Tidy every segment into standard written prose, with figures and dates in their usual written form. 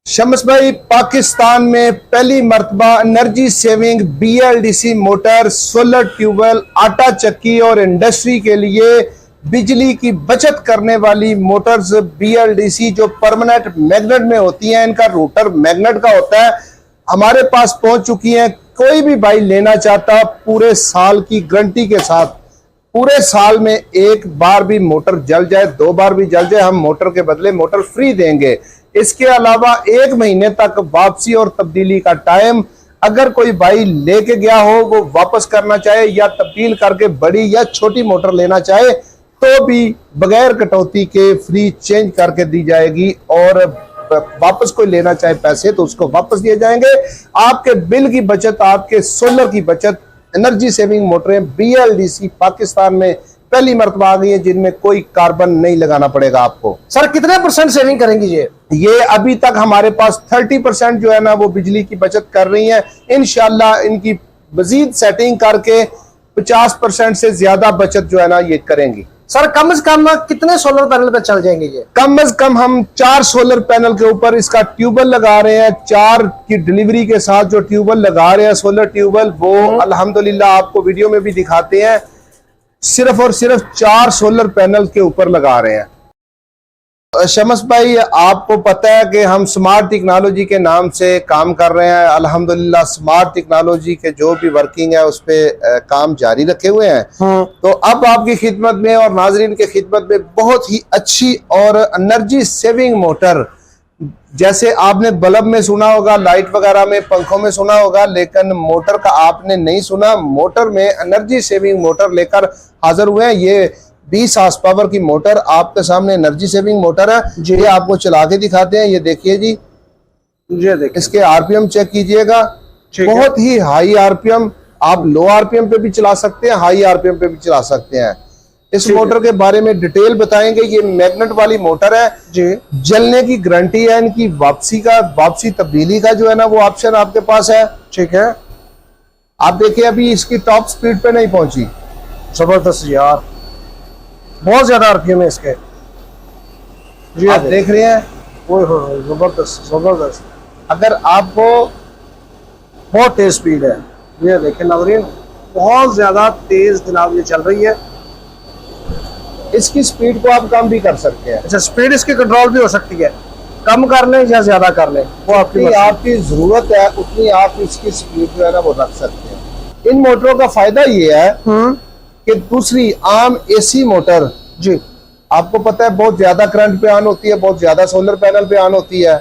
शम्स भाई, पाकिस्तान में पहली मर्तबा energy saving BLDC motor, solar tubewell, आटा चक्की और इंडस्ट्री के लिए बिजली की बचत करने वाली मोटर्स BLDC जो परमानेंट मैग्नेट में होती हैं, इनका रोटर मैग्नेट का होता है, हमारे पास पहुंच चुकी हैं। कोई भी भाई लेना चाहता पूरे साल की गारंटी के साथ, पूरे साल में एक बार भी मोटर जल जाए, 2 बार भी जल जाए, हम मोटर के बदले मोटर फ्री देंगे। इसके अलावा 1 महीने तक वापसी और तब्दीली का टाइम, अगर कोई भाई लेके गया हो, वो वापस करना चाहे या तब्दील करके बड़ी या छोटी मोटर लेना चाहे तो भी बगैर कटौती के फ्री चेंज करके दी जाएगी। और वापस कोई लेना चाहे पैसे तो उसको वापस दिए जाएंगे। आपके बिल की बचत, आपके सोलर की बचत, एनर्जी सेविंग मोटरें BLDC पाकिस्तान में पहली मर्तबा आ गई है जिनमें कोई कार्बन नहीं लगाना पड़ेगा आपको। सर कितने % सेविंग करेंगी ये अभी तक हमारे पास 30% जो है ना वो बिजली की बचत कर रही है। इंशाल्लाह इनकी मजीद सेटिंग करके 50% से ज्यादा बचत जो है ना ये करेंगी। सर कम से कम कितने सोलर पैनल पे चल जाएंगे ये? कम से कम हम 4 सोलर पैनल के ऊपर इसका ट्यूबवेल लगा रहे हैं। 4 की डिलीवरी के साथ जो ट्यूबवेल लगा रहे हैं, सोलर ट्यूबवेल, वो अल्हम्दुलिल्लाह आपको वीडियो में भी दिखाते हैं। सिर्फ और सिर्फ 4 सोलर पैनल के ऊपर लगा रहे हैं। शम्स भाई, आपको पता है कि हम स्मार्ट टेक्नोलॉजी के नाम से काम कर रहे हैं। अल्हम्दुलिल्लाह स्मार्ट टेक्नोलॉजी के जो भी वर्किंग है उस पे काम जारी रखे हुए हैं। तो अब आपकी खिदमत में और नाजरीन के खिदमत में बहुत ही अच्छी और एनर्जी सेविंग मोटर, जैसे आपने बल्ब में सुना होगा, लाइट वगैरह में, पंखों में सुना होगा, लेकिन मोटर का आपने नहीं सुना। मोटर में एनर्जी सेविंग मोटर लेकर हाजिर हुए हैं। ये 20 हॉर्स पावर की मोटर आपके सामने एनर्जी सेविंग मोटर है। ये आपको चला के दिखाते हैं। ये देखिए जी, ये देखिए, इसके RPM चेक कीजिएगा। बहुत ही हाई RPM, आप लो RPM पे भी चला सकते हैं, हाई RPM पे भी चला सकते हैं। इस मोटर के बारे में डिटेल बताएंगे। ये मैग्नेट वाली मोटर है जी, जलने की गारंटी है। इनकी वापसी तब्दीली का जो है ना वो ऑप्शन आपके पास है। ठीक है, आप देखिए अभी इसकी टॉप स्पीड पे नहीं पहुंची। जबरदस्त यार, बहुत ज्यादा RPM है इसके। जी आप देख रहे हैं, जबरदस्त जबरदस्त। अगर आपको बहुत तेज स्पीड है, ये देखें नाज़रीन, बहुत ज्यादा तेज जनाब ये चल रही है। इसकी स्पीड को आप कम भी कर सकते हैं। अच्छा, स्पीड इसकी कंट्रोल भी हो सकती है, कम कर लें या ज्यादा कर लें, वो आपकी जरूरत है उतनी आप इसकी स्पीड जो है ना वो रख सकते हैं। इन मोटरों का फायदा ये है कि दूसरी आम AC मोटर जी, आपको पता है बहुत ज्यादा करंट पे ऑन होती है, बहुत ज्यादा सोलर पैनल पे ऑन होती है,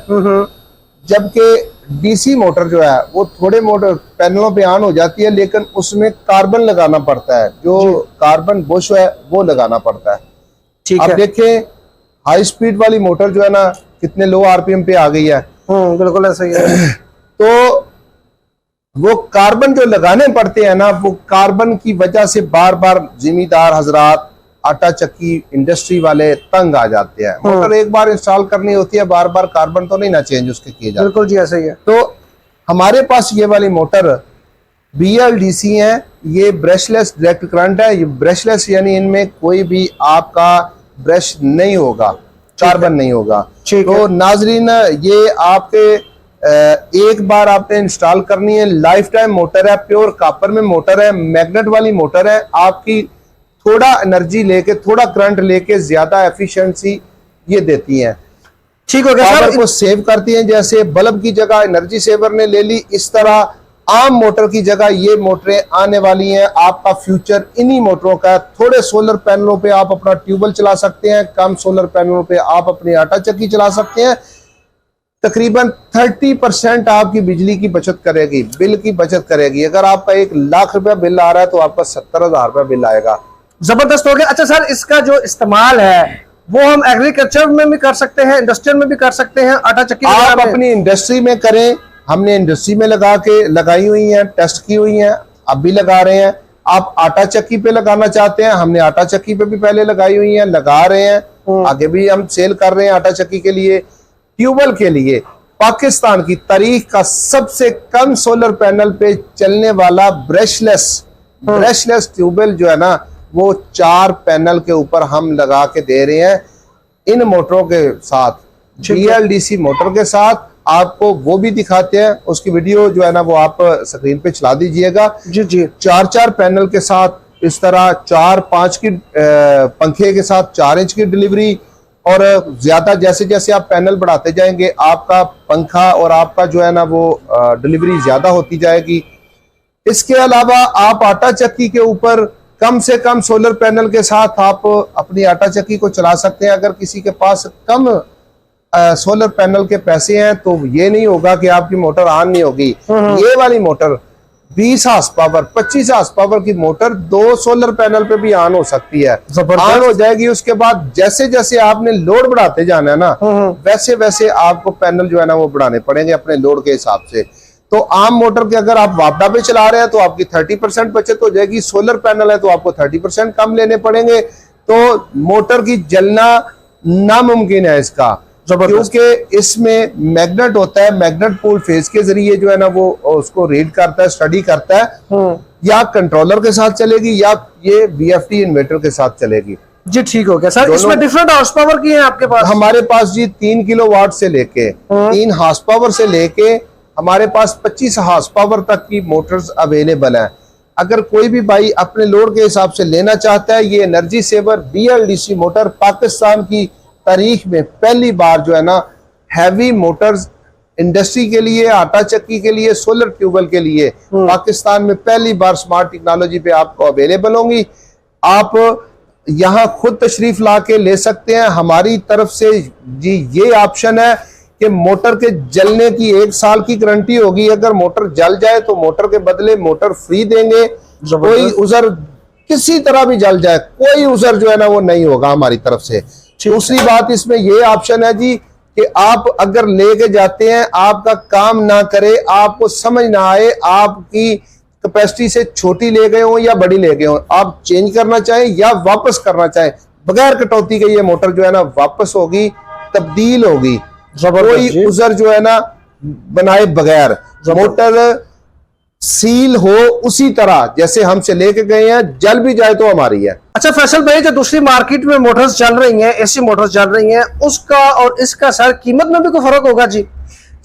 जबकि DC मोटर जो है वो थोड़े मोटर पैनलों पे ऑन हो जाती है, लेकिन उसमें कार्बन लगाना पड़ता है, जो कार्बन बुश है वो लगाना पड़ता है। ठीक है, आप देखें हाई स्पीड वाली मोटर जो है ना कितने लो RPM पे आ गई है। बिल्कुल ऐसा ही है। तो वो कार्बन जो लगाने पड़ते हैं ना, वो कार्बन की वजह से बार बार जिम्मेदार हजरात, आटा चक्की, इंडस्ट्री वाले तंग आ जाते हैं। मोटर एक बार इंस्टॉल करनी होती है, बार बार कार्बन तो नहीं ना चेंज उसके किए जाते। बिल्कुल जी ऐसा ही है। तो हमारे पास ये वाली मोटर BLDC है, ये ब्रशलेस डायरेक्ट करंट है। ये ब्रशलेस यानी इनमें कोई भी आपका ब्रश नहीं होगा, कार्बन नहीं होगा। तो नाजरीन, ये आपके एक बार आपने इंस्टॉल करनी है। लाइफ टाइम मोटर है, प्योर कॉपर में मोटर है, मैग्नेट वाली मोटर है। आपकी थोड़ा एनर्जी लेके, थोड़ा करंट लेके ज्यादा एफिशिएंसी ये देती हैं। ठीक हो गया, पावर को सेव करती हैं। जैसे बल्ब की जगह एनर्जी सेवर ने ले ली, इस तरह आम मोटर की जगह ये मोटरें आने वाली हैं। आपका फ्यूचर इन्हीं मोटरों का। थोड़े सोलर पैनलों पे आप अपना ट्यूबवेल चला सकते हैं, कम सोलर पैनलों पे आप अपनी आटा चक्की चला सकते हैं। तकरीबन 30% आपकी बिजली की बचत करेगी, बिल की बचत करेगी। अगर आपका 1 लाख रुपया बिल आ रहा है तो आपका 70,000 रुपया बिल आएगा। जबरदस्त हो गया। अच्छा सर, इसका जो इस्तेमाल है वो हम एग्रीकल्चर में भी कर सकते हैं, इंडस्ट्रियल में भी कर सकते हैं, आटा चक्की आप अपनी इंडस्ट्री में करें। हमने इंडस्ट्री में लगाई हुई है, टेस्ट की हुई है, अब भी लगा रहे हैं। आप आटा चक्की पे लगाना चाहते हैं, हमने आटा चक्की पे भी पहले लगाई हुई है, लगा रहे हैं, आगे भी हम सेल कर रहे हैं आटा चक्की के लिए। ट्यूबवेल के लिए पाकिस्तान की तारीख का सबसे कम सोलर पैनल पे चलने वाला ब्रशलेस ट्यूबवेल जो है ना वो 4 पैनल के ऊपर हम लगा के दे रहे हैं। इन मोटरों के साथ, BLDC मोटर के साथ आपको वो भी दिखाते हैं, उसकी वीडियो जो है ना वो आप स्क्रीन पे चला दीजिएगा। जी जी। 4 पैनल के साथ इस तरह 4-5 की पंखे के साथ 4 इंच की डिलीवरी, और ज्यादा जैसे जैसे आप पैनल बढ़ाते जाएंगे आपका पंखा और आपका जो है ना वो डिलीवरी ज्यादा होती जाएगी। इसके अलावा आप आटा चक्की के ऊपर कम से कम सोलर पैनल के साथ आप अपनी आटा चक्की को चला सकते हैं। अगर किसी के पास कम सोलर पैनल के पैसे हैं तो ये नहीं होगा कि आपकी मोटर ऑन नहीं होगी। ये वाली motor 20 horse power 25 horse power की मोटर 2 सोलर पैनल पे भी ऑन हो सकती है, ऑन हो जाएगी। उसके बाद जैसे जैसे आपने लोड बढ़ाते जाना है ना, वैसे वैसे आपको पैनल जो है ना वो बढ़ाने पड़ेंगे अपने लोड के हिसाब से। तो आम मोटर के अगर आप वापडा पे चला रहे हैं तो आपकी 30% बचत हो जाएगी, सोलर पैनल है तो आपको 30% कम लेने पड़ेंगे। तो मोटर की जलना नामुमकिन है इसका, क्योंकि इसमें मैग्नेट होता है, मैग्नेट पोल फेज के जरिए जो है ना वो उसको रीड करता है, स्टडी करता है। या कंट्रोलर के साथ चलेगी या ये VFD इन्वर्टर के साथ चलेगी। जी ठीक हो गया सर। इसमें डिफरेंट हाउस पावर की है आपके पास? हमारे पास जी 3 किलोवाट से लेके 3 हाउस पावर से लेके हमारे पास 25 हाउस पावर तक की मोटर्स अवेलेबल हैं। अगर कोई भी भाई अपने लोड के हिसाब से लेना चाहता है, ये energy saver BLDC motor Pakistan की तारीख में पहली बार जो है ना हैवी मोटर्स इंडस्ट्री के लिए, आटा चक्की के लिए, सोलर ट्यूबवेल के लिए पाकिस्तान में पहली बार स्मार्ट टेक्नोलॉजी पे आपको अवेलेबल होंगी। आप यहाँ खुद तशरीफ ला के ले सकते हैं। हमारी तरफ से जी ये ऑप्शन है कि मोटर के जलने की 1 साल की गारंटी होगी। अगर मोटर जल जाए तो मोटर के बदले मोटर फ्री देंगे। कोई उजर किसी तरह भी जल जाए, कोई उजर जो है ना वो नहीं होगा हमारी तरफ से। दूसरी बात इसमें ये ऑप्शन है जी कि आप अगर लेके जाते हैं, आपका काम ना करे, आपको समझ ना आए, आपकी कैपेसिटी से छोटी ले गए हो या बड़ी ले गए हो, आप चेंज करना चाहें या वापस करना चाहें, बगैर कटौती के ये मोटर जो है ना वापस होगी, तब्दील होगी। कोई उजर जो है ना बनाए बगैर, मोटर सील हो उसी तरह जैसे हमसे लेके गए हैं, जल भी जाए तो हमारी है। अच्छा फैसल भाई, जो दूसरी मार्केट में मोटर्स चल रही हैं, AC मोटर्स चल रही हैं, उसका और इसका सर कीमत में भी कोई फर्क होगा? जी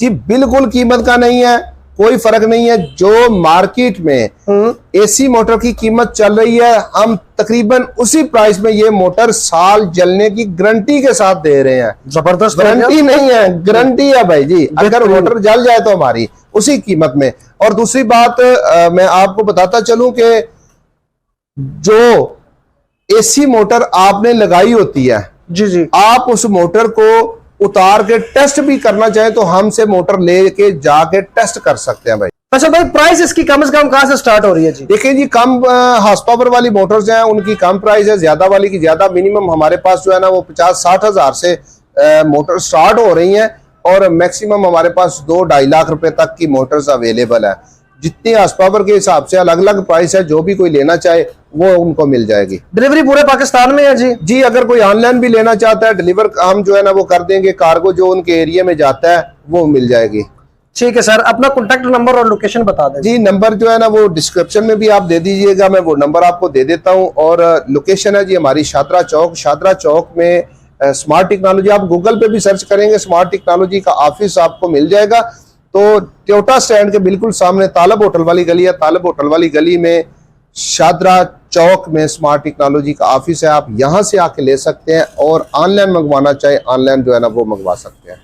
जी बिल्कुल कीमत का नहीं है, कोई फर्क नहीं है। जो मार्केट में AC मोटर की कीमत चल रही है, हम तकरीबन उसी प्राइस में ये मोटर साल जलने की गारंटी के साथ दे रहे हैं। जबरदस्त गारंटी नहीं है, गारंटी है भाई जी। अगर मोटर जल जाए तो हमारी उसी कीमत में। और दूसरी बात मैं आपको बताता चलूं कि जो AC मोटर आपने लगाई होती है, जी जी, आप उस मोटर को उतार के टेस्ट भी करना चाहें तो हमसे मोटर लेके जाके टेस्ट कर सकते हैं भाई। अच्छा भाई, प्राइस इसकी कम से कम कहां से स्टार्ट हो रही है? जी देखिए जी, कम हाउस पावर वाली मोटर्स हैं उनकी कम प्राइस है, ज्यादा वाली की ज्यादा। मिनिमम हमारे पास जो है ना वो 50-60 हजार से मोटर स्टार्ट हो रही हैं, और मैक्सिमम हमारे पास 2-2.5 लाख रुपए तक की मोटर्स अवेलेबल है। जितनी हाउस पावर के हिसाब से अलग अलग प्राइस है, जो भी कोई लेना चाहे वो उनको मिल जाएगी। डिलीवरी पूरे पाकिस्तान में है? जी जी, अगर कोई ऑनलाइन भी लेना चाहता है, डिलीवर हम जो है ना वो कर देंगे। कार्गो जो उनके एरिया में जाता है वो मिल जाएगी। ठीक है सर, अपना कॉन्टेक्ट नंबर और लोकेशन बता दें। जी, नंबर जो है ना वो डिस्क्रिप्शन में भी आप दे दीजिएगा, मैं वो नंबर आपको दे देता हूँ। और लोकेशन है जी हमारी शादरा चौक। शादरा चौक में स्मार्ट टेक्नोलॉजी, आप गूगल पे भी सर्च करेंगे स्मार्ट टेक्नोलॉजी का ऑफिस आपको मिल जाएगा। तो टोयोटा स्टैंड के बिल्कुल सामने तालब होटल वाली गली है, तालब होटल वाली गली में शादरा चौक में स्मार्ट टेक्नोलॉजी का ऑफिस है। आप यहां से आके ले सकते हैं, और ऑनलाइन मंगवाना चाहे ऑनलाइन जो है ना वो मंगवा सकते हैं।